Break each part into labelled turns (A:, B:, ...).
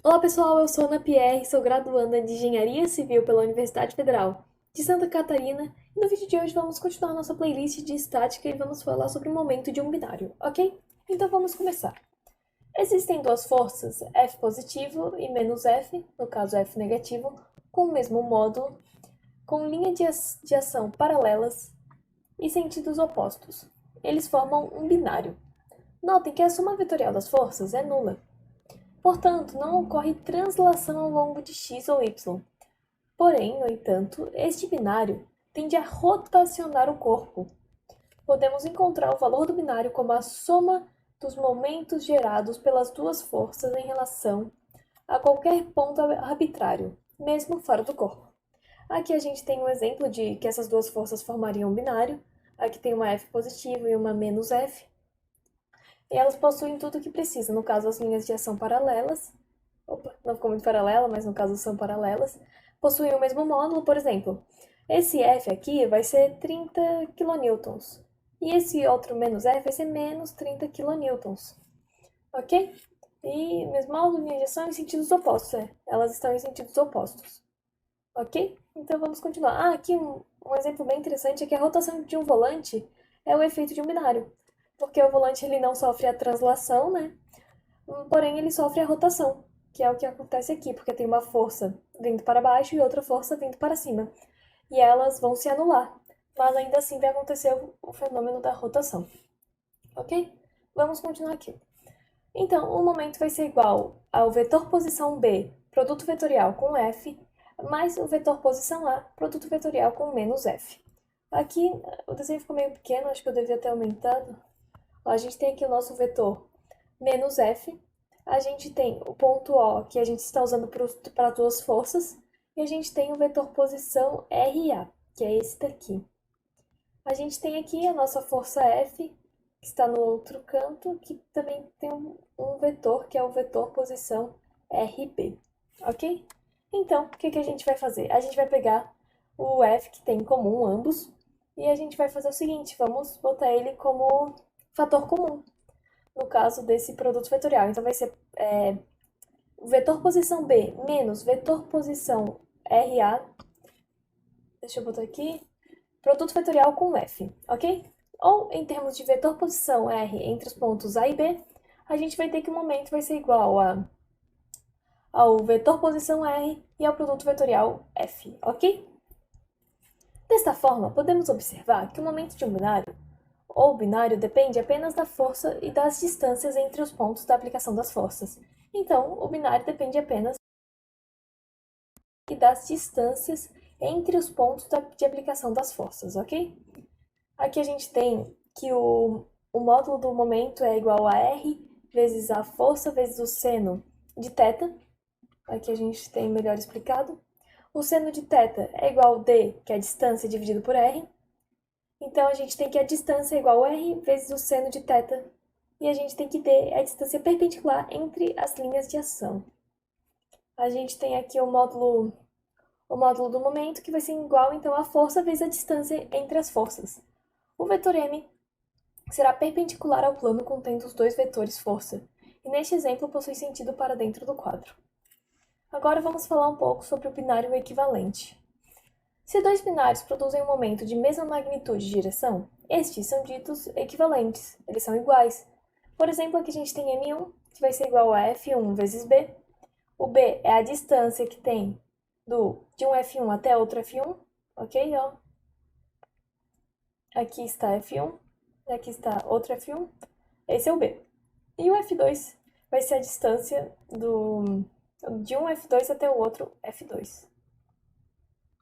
A: Olá pessoal, eu sou Ana Pierre, sou graduanda de Engenharia Civil pela Universidade Federal de Santa Catarina e no vídeo de hoje vamos continuar nossa playlist de estática e vamos falar sobre o momento de um binário, ok? Então vamos começar. Existem duas forças, F positivo e menos F, no caso F negativo, com o mesmo módulo, com linha de ação paralelas e sentidos opostos. Eles formam um binário. Notem que a soma vetorial das forças é nula. Portanto, não ocorre translação ao longo de x ou y. Porém, no entanto, este binário tende a rotacionar o corpo. Podemos encontrar o valor do binário como a soma dos momentos gerados pelas duas forças em relação a qualquer ponto arbitrário, mesmo fora do corpo. Aqui a gente tem um exemplo de que essas duas forças formariam um binário. Aqui tem uma F positivo e uma menos F. E elas possuem tudo o que precisa, no caso as linhas de ação paralelas. Opa, não ficou muito paralela, mas no caso são paralelas. Possuem o mesmo módulo, por exemplo. Esse F aqui vai ser 30 kN. E esse outro menos F vai ser menos 30 kN. Ok? E mesmo módulo, linha de ação em sentidos opostos. Elas estão em sentidos opostos. Ok? Então vamos continuar. Aqui um exemplo bem interessante é que a rotação de um volante é o efeito de um binário. Porque o volante ele não sofre a translação, né? Porém, ele sofre a rotação, que é o que acontece aqui, porque tem uma força vindo para baixo e outra força vindo para cima. E elas vão se anular, mas ainda assim vai acontecer o fenômeno da rotação. Ok? Vamos continuar aqui. Então, o momento vai ser igual ao vetor posição B, produto vetorial com F, mais o vetor posição A, produto vetorial com menos F. Aqui, o desenho ficou meio pequeno, acho que eu devia ter aumentado. A gente tem aqui o nosso vetor menos F, a gente tem o ponto O, que a gente está usando para duas forças, e a gente tem o vetor posição RA, que é esse daqui. A gente tem aqui a nossa força F, que está no outro canto, que também tem um vetor, que é o vetor posição RB, ok? Então, o que a gente vai fazer? A gente vai pegar o F, que tem em comum ambos, e a gente vai fazer o seguinte, vamos botar ele como fator comum, no caso desse produto vetorial. Então, vai ser vetor posição B menos vetor posição RA, deixa eu botar aqui, produto vetorial com F, ok? Ou, em termos de vetor posição R entre os pontos A e B, a gente vai ter que o momento vai ser igual ao vetor posição R e ao produto vetorial F, ok? Desta forma, podemos observar que o momento de um binário ou binário depende apenas da força e das distâncias entre os pontos da aplicação das forças. Então, o binário depende apenas e das distâncias entre os pontos de aplicação das forças, ok? Aqui a gente tem que o módulo do momento é igual a R vezes a força vezes o seno de θ. Aqui a gente tem melhor explicado. O seno de θ é igual a D, que é a distância, dividido por R. Então, a gente tem que a distância é igual a R vezes o seno de θ. E a gente tem que D é a distância perpendicular entre as linhas de ação. A gente tem aqui o módulo do momento, que vai ser igual, então, à força vezes a distância entre as forças. O vetor M será perpendicular ao plano contendo os dois vetores força, e neste exemplo possui sentido para dentro do quadro. Agora vamos falar um pouco sobre o binário equivalente. Se dois binários produzem um momento de mesma magnitude e direção, estes são ditos equivalentes, eles são iguais. Por exemplo, aqui a gente tem M1, que vai ser igual a F1 vezes B. O B é a distância que tem de um F1 até outro F1, ok? Ó. Aqui está F1, aqui está outro F1, esse é o B. E o F2 vai ser a distância de um F2 até o outro F2.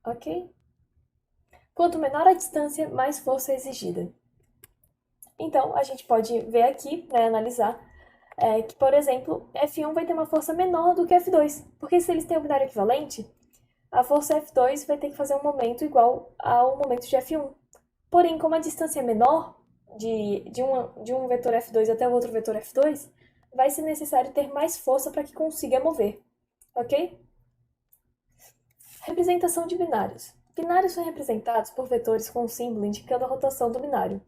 A: Ok? Quanto menor a distância, mais força é exigida. Então, a gente pode ver aqui, né, analisar, que, por exemplo, F1 vai ter uma força menor do que F2, porque se eles têm um binário equivalente, a força F2 vai ter que fazer um momento igual ao momento de F1. Porém, como a distância é menor, de um vetor F2 até o outro vetor F2, vai ser necessário ter mais força para que consiga mover, ok? Representação de binários. Binários são representados por vetores com um símbolo indicando a rotação do binário.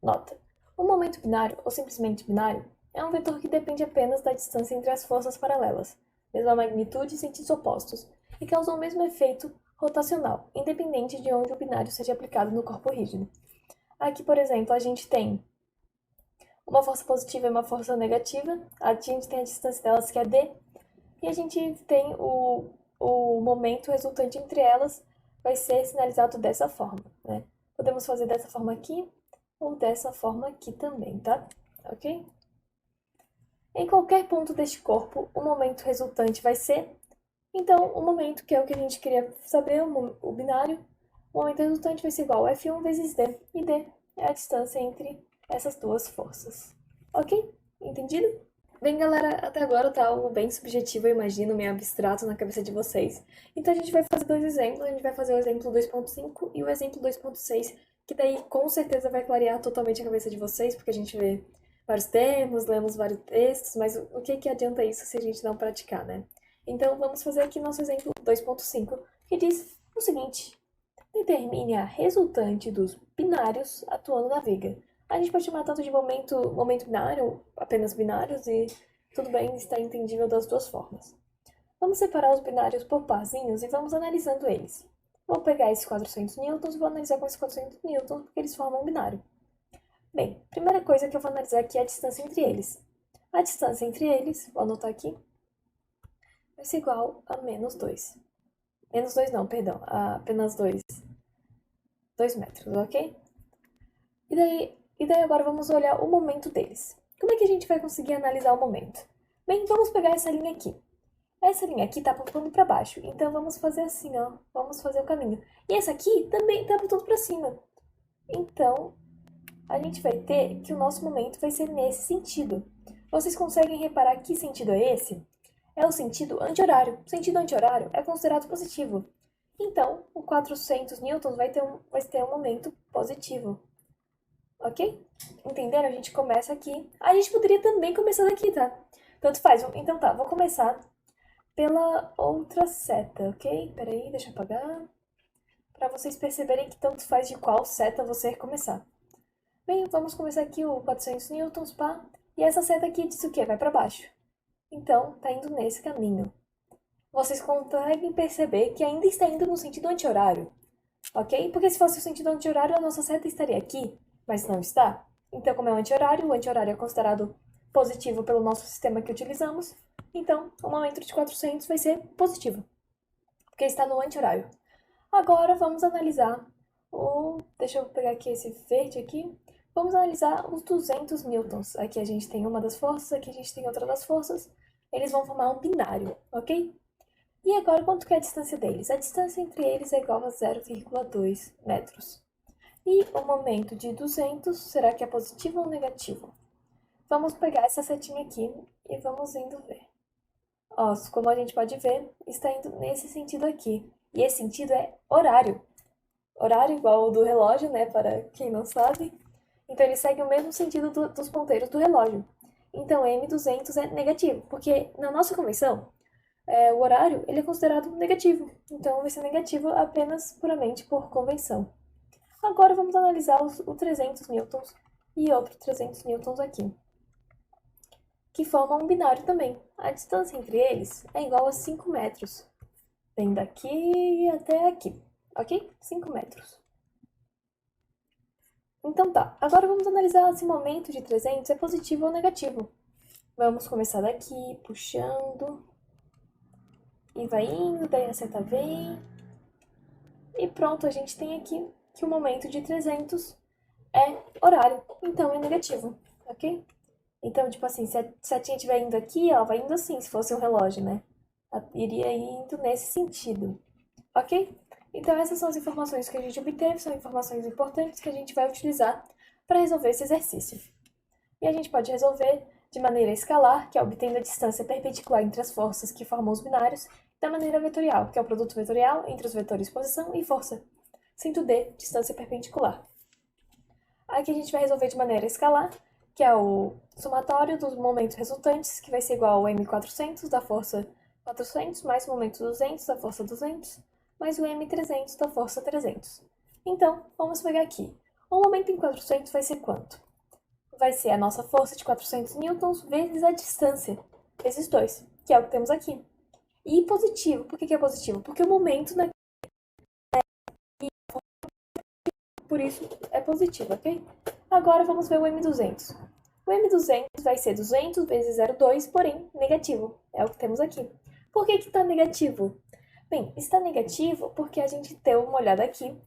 A: Nota: um momento binário, ou simplesmente binário, é um vetor que depende apenas da distância entre as forças paralelas. mesma magnitude e sentidos opostos, e causam o mesmo efeito rotacional, independente de onde o binário seja aplicado no corpo rígido. Aqui, por exemplo, a gente tem uma força positiva e uma força negativa, a gente tem a distância delas que é d, e a gente tem o momento resultante entre elas, vai ser sinalizado dessa forma, né? Podemos fazer dessa forma aqui, ou dessa forma aqui também, tá? Ok? Em qualquer ponto deste corpo, o momento resultante vai ser, então, o momento, que é o que a gente queria saber, o binário, o momento resultante vai ser igual a F1 vezes D, e D é a distância entre essas duas forças. Ok? Entendido? Bem, galera, até agora tá algo bem subjetivo, eu imagino, meio abstrato na cabeça de vocês. Então a gente vai fazer dois exemplos, a gente vai fazer o exemplo 2.5 e o exemplo 2.6, que daí com certeza vai clarear totalmente a cabeça de vocês, porque a gente vê vários termos, lemos vários textos, mas o que adianta isso se a gente não praticar, né? Então vamos fazer aqui nosso exemplo 2.5, que diz o seguinte: determine a resultante dos binários atuando na viga. A gente pode chamar tanto de momento binário, apenas binários, e tudo bem, está entendível das duas formas. Vamos separar os binários por parzinhos e vamos analisando eles. Vou pegar esses 400 newtons e vou analisar com esses 400 newtons, porque eles formam um binário. Bem, primeira coisa que eu vou analisar aqui é a distância entre eles. A distância entre eles, vou anotar aqui, vai ser igual a menos 2. Menos 2 não, perdão, a apenas 2 metros, ok? E daí agora vamos olhar o momento deles. Como é que a gente vai conseguir analisar o momento? Bem, vamos pegar essa linha aqui. Essa linha aqui está apontando para baixo, então vamos fazer assim, ó. Vamos fazer o caminho. E essa aqui também está apontando para cima. Então, a gente vai ter que o nosso momento vai ser nesse sentido. Vocês conseguem reparar que sentido é esse? É o sentido anti-horário. O sentido anti-horário é considerado positivo. Então, o 400 newtons vai ter um momento positivo. Ok? Entenderam? A gente começa aqui. A gente poderia também começar daqui, tá? Tanto faz. Então tá, vou começar pela outra seta, ok? Peraí, deixa eu apagar. Para vocês perceberem que tanto faz de qual seta você começar. Bem, vamos começar aqui o 400 newtons, pá. E essa seta aqui diz o quê? Vai para baixo. Então, tá indo nesse caminho. Vocês conseguem perceber que ainda está indo no sentido anti-horário, ok? Porque se fosse o sentido anti-horário, a nossa seta estaria aqui, mas não está. Então, como é o anti-horário é considerado positivo pelo nosso sistema que utilizamos, então o momento de 400 vai ser positivo, porque está no anti-horário. Agora vamos analisar deixa eu pegar aqui esse verde aqui. Vamos analisar os 200 newtons. Aqui a gente tem uma das forças, aqui a gente tem outra das forças. Eles vão formar um binário, ok? E agora, quanto que é a distância deles? A distância entre eles é igual a 0,2 metros. E o momento de 200, será que é positivo ou negativo? Vamos pegar essa setinha aqui e vamos indo ver. Ó, como a gente pode ver, está indo nesse sentido aqui. E esse sentido é horário. Horário igual ao do relógio, né? Para quem não sabe. Então ele segue o mesmo sentido dos ponteiros do relógio. Então M200 é negativo, porque na nossa convenção, o horário ele é considerado negativo. Então vai ser negativo apenas puramente por convenção. Agora vamos analisar o 300 newtons e outro 300 newtons aqui, que formam um binário também. A distância entre eles é igual a 5 metros. Vem daqui até aqui, ok? 5 metros. Então tá, agora vamos analisar se o momento de 300 é positivo ou negativo. Vamos começar daqui, puxando. E vai indo, daí a seta vem. E pronto, a gente tem aqui que o momento de 300 é horário, então é negativo, ok? Então, tipo assim, se a setinha estiver indo aqui, ela vai indo assim, se fosse um relógio, né? Ela iria indo nesse sentido, ok? Então, essas são as informações que a gente obteve, são informações importantes que a gente vai utilizar para resolver esse exercício. E a gente pode resolver de maneira escalar, que é obtendo a distância perpendicular entre as forças que formam os binários, e da maneira vetorial, que é o produto vetorial entre os vetores posição e força, sendo D distância perpendicular. Aqui a gente vai resolver de maneira escalar, que é o somatório dos momentos resultantes, que vai ser igual ao M400 da força 400, mais o momento 200 da força 200, mais o M300 da força 300. Então, vamos pegar aqui. O momento em 400 vai ser quanto? Vai ser a nossa força de 400 newtons vezes a distância, vezes 2, que é o que temos aqui. E positivo, por que é positivo? Porque o momento, né, por isso é positivo, ok? Agora vamos ver o M200. O M200 vai ser 200 vezes 0,2, porém negativo. É o que temos aqui. Por que está negativo? Bem, está negativo porque a gente deu uma olhada aqui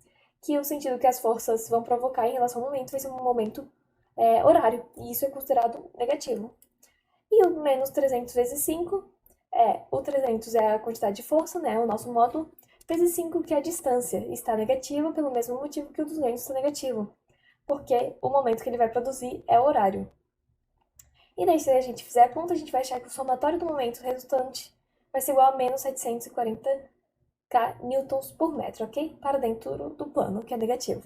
A: que o sentido que as forças vão provocar em relação ao momento vai ser um momento horário, e isso é considerado negativo. E o menos 300 vezes 5 o 300 é a quantidade de força, né, o nosso módulo, vezes 5 que é a distância, está negativa pelo mesmo motivo que o 200 está negativo, porque o momento que ele vai produzir é o horário. E daí, se a gente fizer a conta, a gente vai achar que o somatório do momento resultante vai ser igual a menos 740 newtons por metro, ok? Para dentro do plano, que é negativo.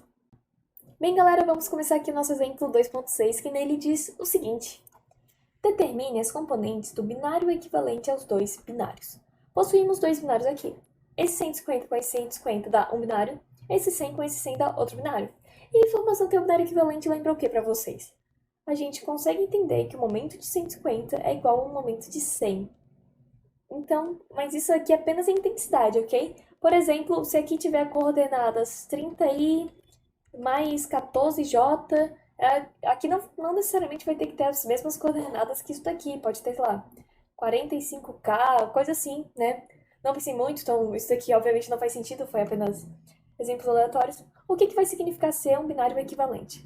A: Bem, galera, vamos começar aqui o nosso exemplo 2.6, que nele diz o seguinte. Determine as componentes do binário equivalente aos dois binários. Possuímos dois binários aqui. Esse 150 com esse 150 dá um binário, esse 100 com esse 100 dá outro binário. E a informação que é o binário equivalente lembra o que para vocês? A gente consegue entender que o momento de 150 é igual ao momento de 100. Então, mas isso aqui é apenas a intensidade, ok? Por exemplo, se aqui tiver coordenadas 30i mais 14j, aqui não necessariamente vai ter que ter as mesmas coordenadas que isso daqui. Pode ter, sei lá, 45k, coisa assim, né? Não pensei muito, então isso daqui obviamente não faz sentido, foi apenas exemplos aleatórios. O que vai significar ser um binário equivalente?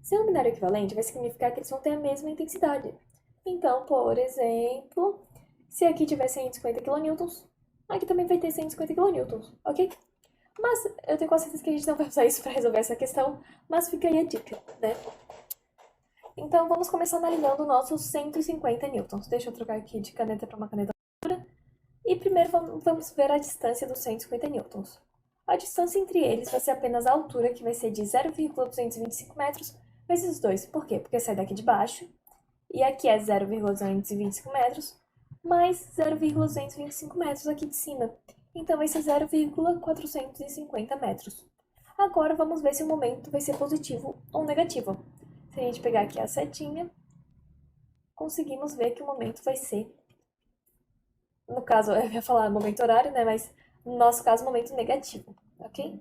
A: Ser um binário equivalente vai significar que eles vão ter a mesma intensidade. Então, por exemplo, se aqui tiver 150 kN, aqui também vai ter 150 kN, ok? Mas eu tenho quase certeza que a gente não vai usar isso para resolver essa questão, mas fica aí a dica, né? Então, vamos começar analisando nossos 150 newtons. Deixa eu trocar aqui de caneta para uma caneta dura. E primeiro vamos ver a distância dos 150 newtons. A distância entre eles vai ser apenas a altura, que vai ser de 0,225 metros, vezes 2. Por quê? Porque sai daqui de baixo, e aqui é 0,225 metros, mais 0,225 metros aqui de cima. Então vai ser 0,450 metros. Agora vamos ver se o momento vai ser positivo ou negativo. Se a gente pegar aqui a setinha, conseguimos ver que o momento vai ser, no caso, eu ia falar momento horário, né? Mas no nosso caso, momento negativo, ok?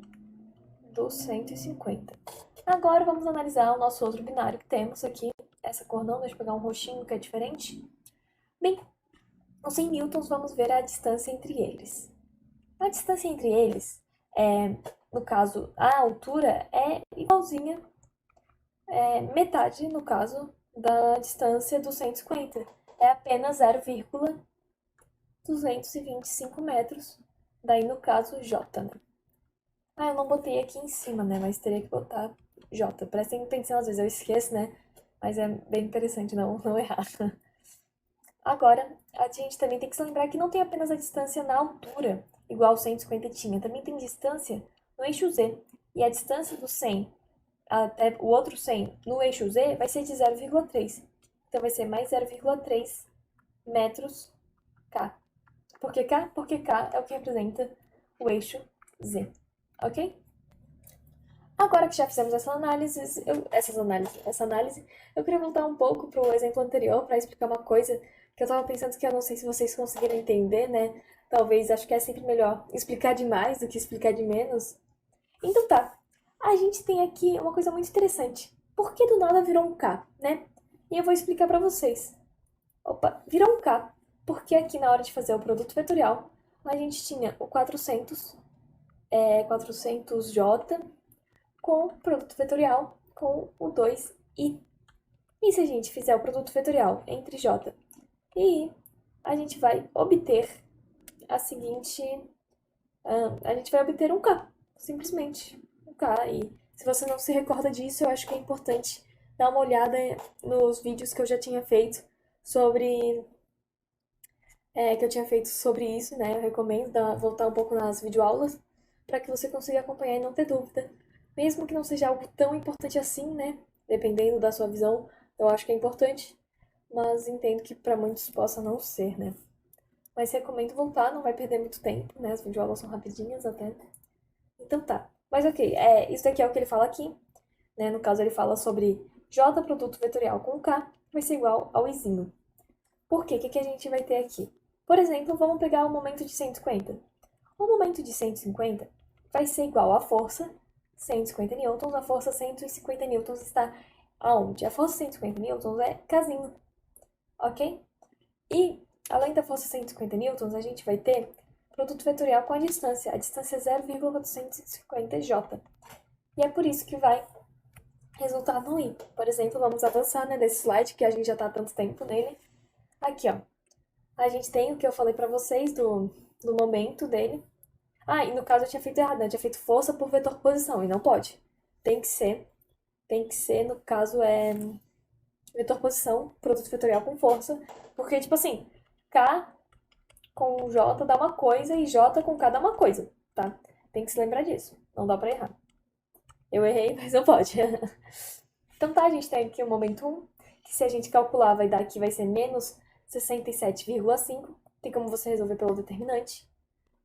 A: Do 150. Agora vamos analisar o nosso outro binário que temos aqui. Essa cor não, deixa eu pegar um roxinho que é diferente. Bem, os 100 newtons, vamos ver a distância entre eles. A distância entre eles, no caso, a altura é igualzinha, metade, no caso, da distância do 150. É apenas 0,225 metros, daí no caso J, né? Eu não botei aqui em cima, né? Mas teria que botar J. Prestem atenção, às vezes eu esqueço, né? Mas é bem interessante não errar. Agora, a gente também tem que se lembrar que não tem apenas a distância na altura, igual o 150 tinha, também tem distância no eixo Z. E a distância do 100 até o outro 100 no eixo Z vai ser de 0,3. Então vai ser mais 0,3 metros K. Por que K? Porque K é o que representa o eixo Z. Ok? Agora que já fizemos essa análise, eu queria voltar um pouco para o exemplo anterior para explicar uma coisa que eu estava pensando que eu não sei se vocês conseguiram entender, né? Talvez, acho que é sempre melhor explicar de mais do que explicar de menos. Então tá, a gente tem aqui uma coisa muito interessante. Por que do nada virou um K, né? E eu vou explicar para vocês. Opa, virou um K, porque aqui na hora de fazer o produto vetorial, a gente tinha o 400J com o produto vetorial com o 2i. E se a gente fizer o produto vetorial entre J e I, a gente vai obter a seguinte... a gente vai obter um K, simplesmente um K. E se você não se recorda disso, eu acho que é importante dar uma olhada nos vídeos que eu já tinha feito sobre... isso, né? Eu recomendo voltar um pouco nas videoaulas para que você consiga acompanhar e não ter dúvida. Mesmo que não seja algo tão importante assim, né? Dependendo da sua visão, eu acho que é importante, mas entendo que para muitos possa não ser, né? Mas recomendo voltar, não vai perder muito tempo, né? As videoaulas são rapidinhas até. Então tá. Mas ok, isso daqui é o que ele fala aqui, né? No caso ele fala sobre J produto vetorial com K vai ser igual ao Izinho. Por quê? O que a gente vai ter aqui? Por exemplo, vamos pegar o momento de 150. O momento de 150 vai ser igual à força 150 newtons, a força 150 newtons está aonde? A força 150 newtons é casinho, ok? E, além da força 150 newtons, a gente vai ter produto vetorial com a distância é 0,450 J. E é por isso que vai resultar no I. Por exemplo, vamos avançar, né, nesse slide, que a gente já está há tanto tempo nele. Aqui, ó. A gente tem o que eu falei pra vocês do momento dele. Ah, e no caso eu tinha feito errado, né? Eu tinha feito força por vetor posição, e não pode. Tem que ser, no caso, vetor posição, produto vetorial com força. Porque, tipo assim, K com J dá uma coisa e J com K dá uma coisa, tá? Tem que se lembrar disso. Não dá pra errar. Eu errei, mas não pode. Então tá, a gente tem aqui o momento 1, que se a gente calcular vai dar aqui, vai ser menos 67,5. Tem como você resolver pelo determinante,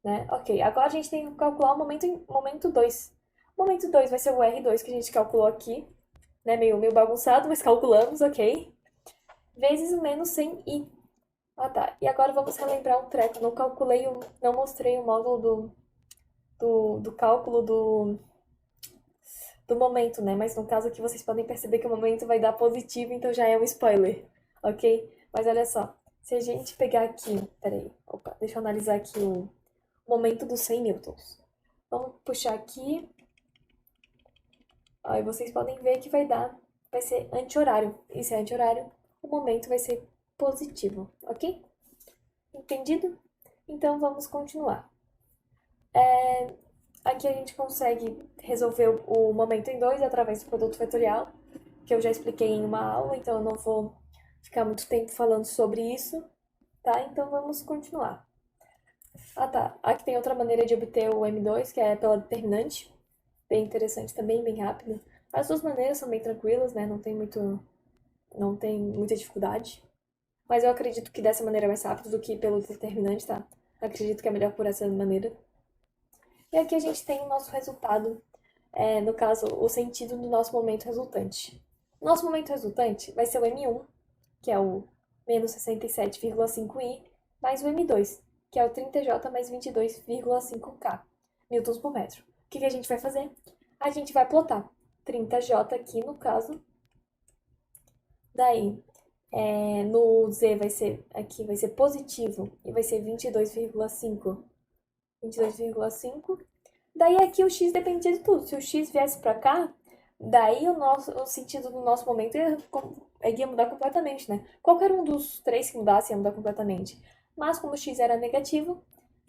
A: né? Ok, agora a gente tem que calcular o momento 2. O momento 2 vai ser o R2 que a gente calculou aqui, né? Meio bagunçado, mas calculamos, ok? Vezes o menos 100i. Ah, tá. E agora vamos relembrar um treco. Não mostrei o módulo do cálculo do momento, né? Mas no caso aqui vocês podem perceber que o momento vai dar positivo, então já é um spoiler, ok? Mas olha só, se a gente pegar aqui, peraí, opa, deixa eu analisar aqui o momento dos 100 newtons. Vamos puxar aqui, aí vocês podem ver que vai ser anti-horário. E se é anti-horário, o momento vai ser positivo, ok? Entendido? Então vamos continuar. Aqui a gente consegue resolver o momento em dois através do produto vetorial, que eu já expliquei em uma aula, então eu não vou ficar muito tempo falando sobre isso, tá? Então vamos continuar. Ah, tá. Aqui tem outra maneira de obter o M2, que é pela determinante. Bem interessante também, bem rápido. As duas maneiras são bem tranquilas, né? Não tem muita dificuldade. Mas eu acredito que dessa maneira é mais rápido do que pelo determinante, tá? Acredito que é melhor por essa maneira. E aqui a gente tem o nosso resultado, no caso, o sentido do nosso momento resultante. Nosso momento resultante vai ser o M1, que é o menos 67,5i, mais o M2, que é o 30J mais 22,5K, newtons por metro. O que a gente vai fazer? A gente vai plotar 30J aqui no caso, daí no Z aqui vai ser positivo e vai ser 22,5. 22,5. Daí aqui o x dependia de tudo. Se o x viesse para cá, daí o sentido do nosso momento ia mudar completamente, né? Qualquer um dos três que mudasse ia mudar completamente. Mas como o x era negativo,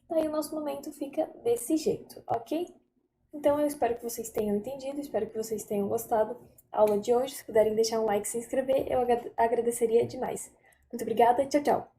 A: daí o nosso momento fica desse jeito, ok? Então eu espero que vocês tenham entendido, espero que vocês tenham gostado da aula de hoje. Se puderem deixar um like e se inscrever, eu agradeceria demais. Muito obrigada, tchau, tchau!